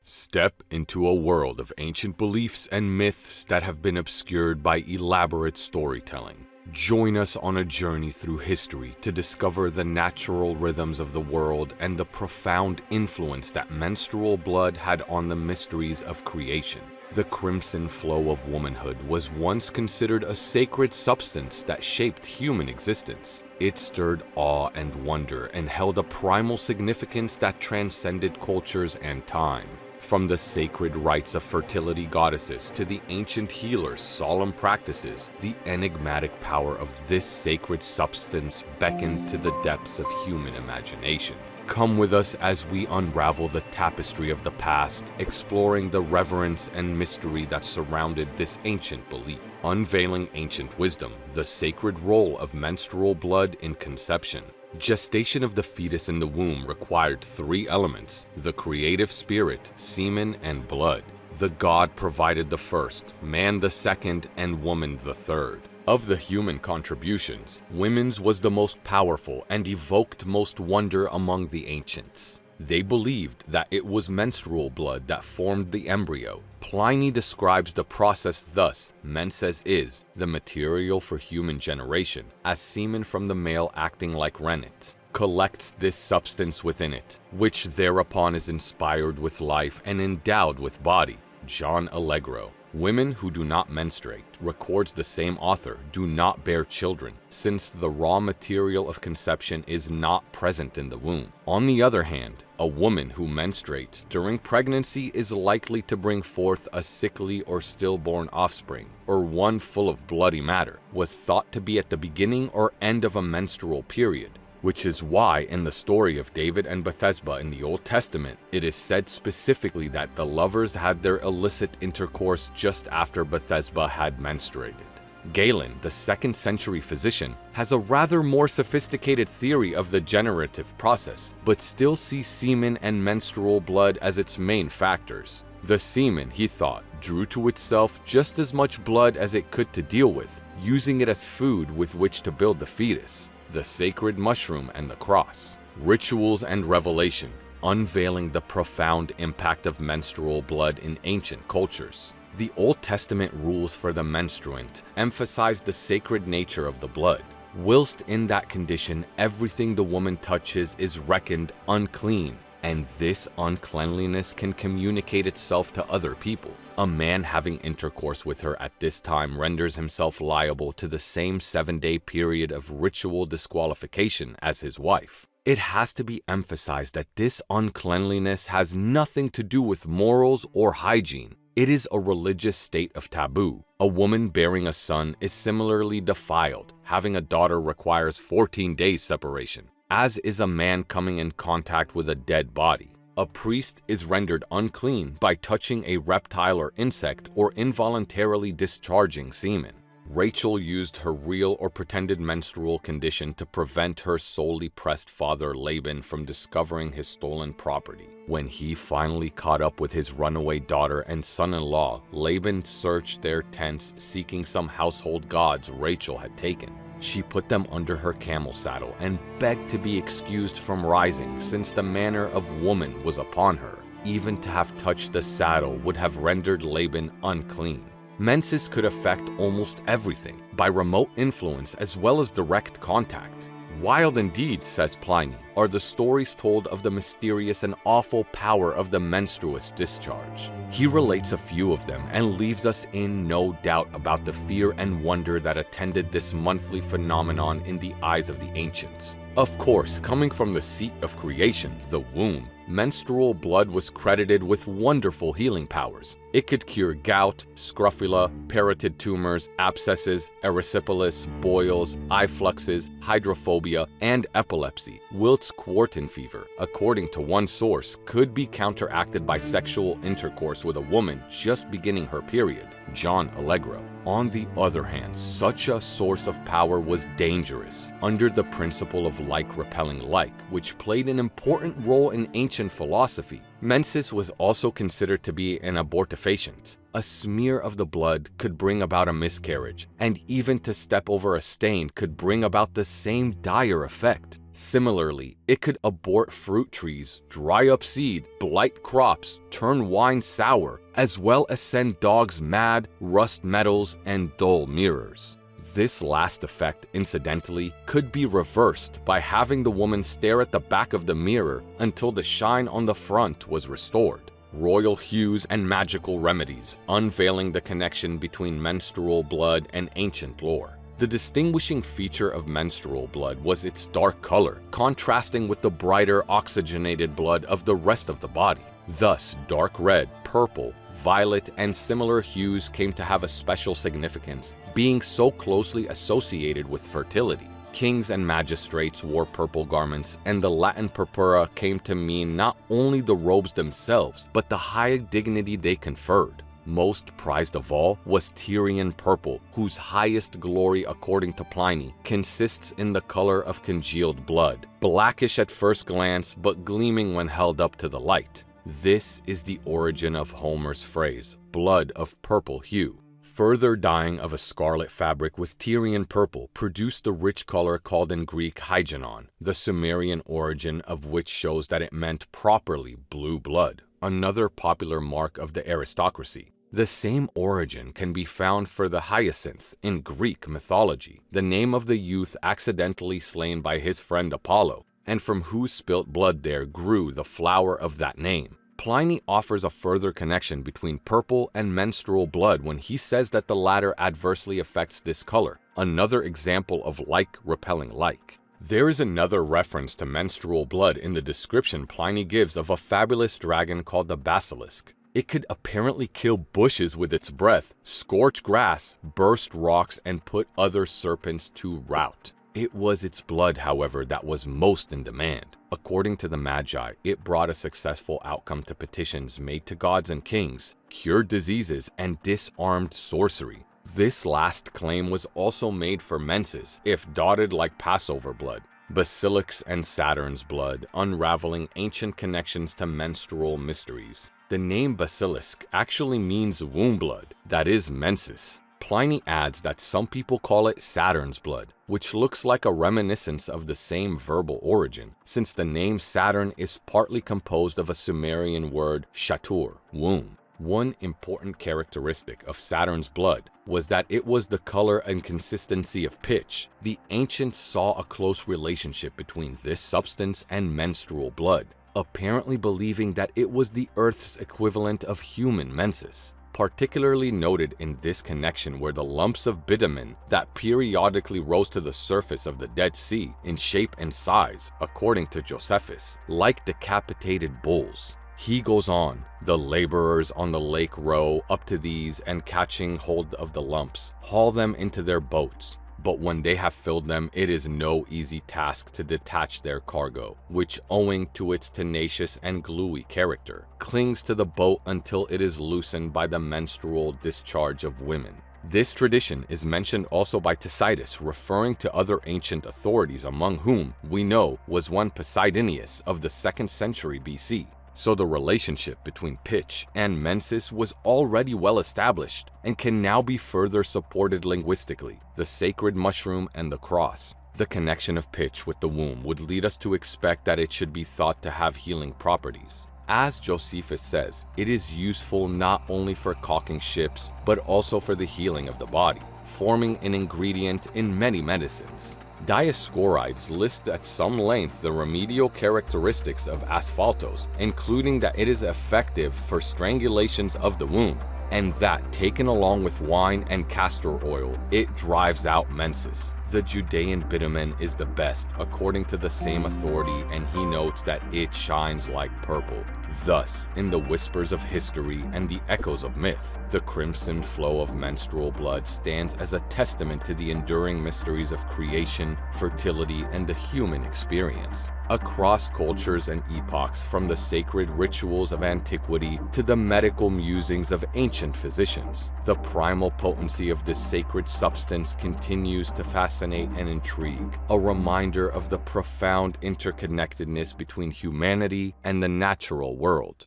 Step into a world of ancient beliefs and myths that have been obscured by elaborate storytelling. Join us on a journey through history to discover the natural rhythms of the world and the profound influence that menstrual blood had on the mysteries of creation. The crimson flow of womanhood was once considered a sacred substance that shaped human existence. It stirred awe and wonder and held a primal significance that transcended cultures and time. From the sacred rites of fertility goddesses to the ancient healers' solemn practices, the enigmatic power of this sacred substance beckoned to the depths of human imagination. Come with us as we unravel the tapestry of the past, exploring the reverence and mystery that surrounded this ancient belief. Unveiling ancient wisdom, the sacred role of menstrual blood in conception. Gestation of the fetus in the womb required three elements: the creative spirit, semen, and blood. The god provided the first, man the second, and woman the third. Of the human contributions, women's was the most powerful and evoked most wonder among the ancients. They believed that it was menstrual blood that formed the embryo. Pliny describes the process thus: menses is the material for human generation, as semen from the male acting like rennet collects this substance within it, which thereupon is inspired with life and endowed with body. John Allegro. Women who do not menstruate, records the same author, do not bear children, since the raw material of conception is not present in the womb. On the other hand, a woman who menstruates during pregnancy is likely to bring forth a sickly or stillborn offspring, or one full of bloody matter, was thought to be at the beginning or end of a menstrual period. Which is why in the story of David and Bathsheba in the Old Testament, it is said specifically that the lovers had their illicit intercourse just after Bathsheba had menstruated. Galen, the 2nd century physician, has a rather more sophisticated theory of the generative process, but still sees semen and menstrual blood as its main factors. The semen, he thought, drew to itself just as much blood as it could to deal with, using it as food with which to build the fetus. The sacred mushroom and the cross. Rituals and revelation, unveiling the profound impact of menstrual blood in ancient cultures. The Old Testament rules for the menstruant emphasize the sacred nature of the blood. Whilst in that condition, everything the woman touches is reckoned unclean, and this uncleanliness can communicate itself to other people. A man having intercourse with her at this time renders himself liable to the same 7-day period of ritual disqualification as his wife. It has to be emphasized that this uncleanliness has nothing to do with morals or hygiene. It is a religious state of taboo. A woman bearing a son is similarly defiled. Having a daughter requires 14 days separation, as is a man coming in contact with a dead body. A priest is rendered unclean by touching a reptile or insect or involuntarily discharging semen. Rachel used her real or pretended menstrual condition to prevent her sorely pressed father Laban from discovering his stolen property. When he finally caught up with his runaway daughter and son-in-law, Laban searched their tents seeking some household gods Rachel had taken. She put them under her camel saddle and begged to be excused from rising, since the manner of woman was upon her. Even to have touched the saddle would have rendered Laban unclean. Menses could affect almost everything, by remote influence as well as direct contact. Wild indeed, says Pliny, are the stories told of the mysterious and awful power of the menstruous discharge. He relates a few of them and leaves us in no doubt about the fear and wonder that attended this monthly phenomenon in the eyes of the ancients. Of course, coming from the seat of creation, the womb, menstrual blood was credited with wonderful healing powers. It could cure gout, scrofula, parotid tumors, abscesses, erysipelas, boils, eye fluxes, hydrophobia, and epilepsy. Wilt's quartan fever, according to one source, could be counteracted by sexual intercourse with a woman just beginning her period. John Allegro. On the other hand, such a source of power was dangerous under the principle of like repelling like, which played an important role in ancient philosophy. Menses was also considered to be an abortifacient. A smear of the blood could bring about a miscarriage, and even to step over a stain could bring about the same dire effect. Similarly, it could abort fruit trees, dry up seed, blight crops, turn wine sour, as well as send dogs mad, rust metals, and dull mirrors. This last effect, incidentally, could be reversed by having the woman stare at the back of the mirror until the shine on the front was restored. Royal Hues and magical remedies, unveiling the connection between menstrual blood and ancient lore. The distinguishing feature of menstrual blood was its dark color, contrasting with the brighter oxygenated blood of the rest of the body. Thus, dark red, purple, violet, and similar hues came to have a special significance, being so closely associated with fertility. Kings and magistrates wore purple garments, and the Latin purpura came to mean not only the robes themselves, but the high dignity they conferred. Most prized of all was Tyrian purple, whose highest glory, according to Pliny, consists in the color of congealed blood, blackish at first glance but gleaming when held up to the light. This is the origin of Homer's phrase, blood of purple hue. Further dyeing of a scarlet fabric with Tyrian purple produced the rich color called in Greek hygienon, the Sumerian origin of which shows that it meant properly blue blood, another popular mark of the aristocracy. The same origin can be found for the hyacinth in Greek mythology, the name of the youth accidentally slain by his friend Apollo, and from whose spilt blood there grew the flower of that name. Pliny offers a further connection between purple and menstrual blood when he says that the latter adversely affects this color, another example of like repelling like. There is another reference to menstrual blood in the description Pliny gives of a fabulous dragon called the basilisk. It could apparently kill bushes with its breath, scorch grass, burst rocks, and put other serpents to rout. It was its blood, however, that was most in demand. According to the Magi, it brought a successful outcome to petitions made to gods and kings, cured diseases, and disarmed sorcery. This last claim was also made for menses, if dotted like Passover blood. Basilic's and Saturn's blood, unraveling ancient connections to menstrual mysteries. The name basilisk actually means womb blood, that is menses. Pliny adds that some people call it Saturn's blood, which looks like a reminiscence of the same verbal origin, since the name Saturn is partly composed of a Sumerian word shatur, womb. One important characteristic of Saturn's blood was that it was the color and consistency of pitch. The ancients saw a close relationship between this substance and menstrual blood, apparently believing that it was the Earth's equivalent of human menses. Particularly noted in this connection were the lumps of bitumen that periodically rose to the surface of the Dead Sea in shape and size, according to Josephus, like decapitated bulls. He goes on, the laborers on the lake row up to these and catching hold of the lumps, haul them into their boats. But when they have filled them, it is no easy task to detach their cargo, which, owing to its tenacious and gluey character, clings to the boat until it is loosened by the menstrual discharge of women. This tradition is mentioned also by Tacitus, referring to other ancient authorities, among whom we know was one Posidonius of the 2nd century BC. So the relationship between pitch and menses was already well established and can now be further supported linguistically. The sacred mushroom and the cross. The connection of pitch with the womb would lead us to expect that it should be thought to have healing properties. As Josephus says, it is useful not only for caulking ships, but also for the healing of the body, forming an ingredient in many medicines. Dioscorides list at some length the remedial characteristics of asphaltos, including that it is effective for strangulations of the womb, and that, taken along with wine and castor oil, it drives out menses. The Judean bitumen is the best, according to the same authority, and he notes that it shines like purple. Thus, in the whispers of history and the echoes of myth, the crimson flow of menstrual blood stands as a testament to the enduring mysteries of creation, fertility, and the human experience. Across cultures and epochs, from the sacred rituals of antiquity to the medical musings of ancient physicians, the primal potency of this sacred substance continues to fascinate and intrigue, a reminder of the profound interconnectedness between humanity and the natural world.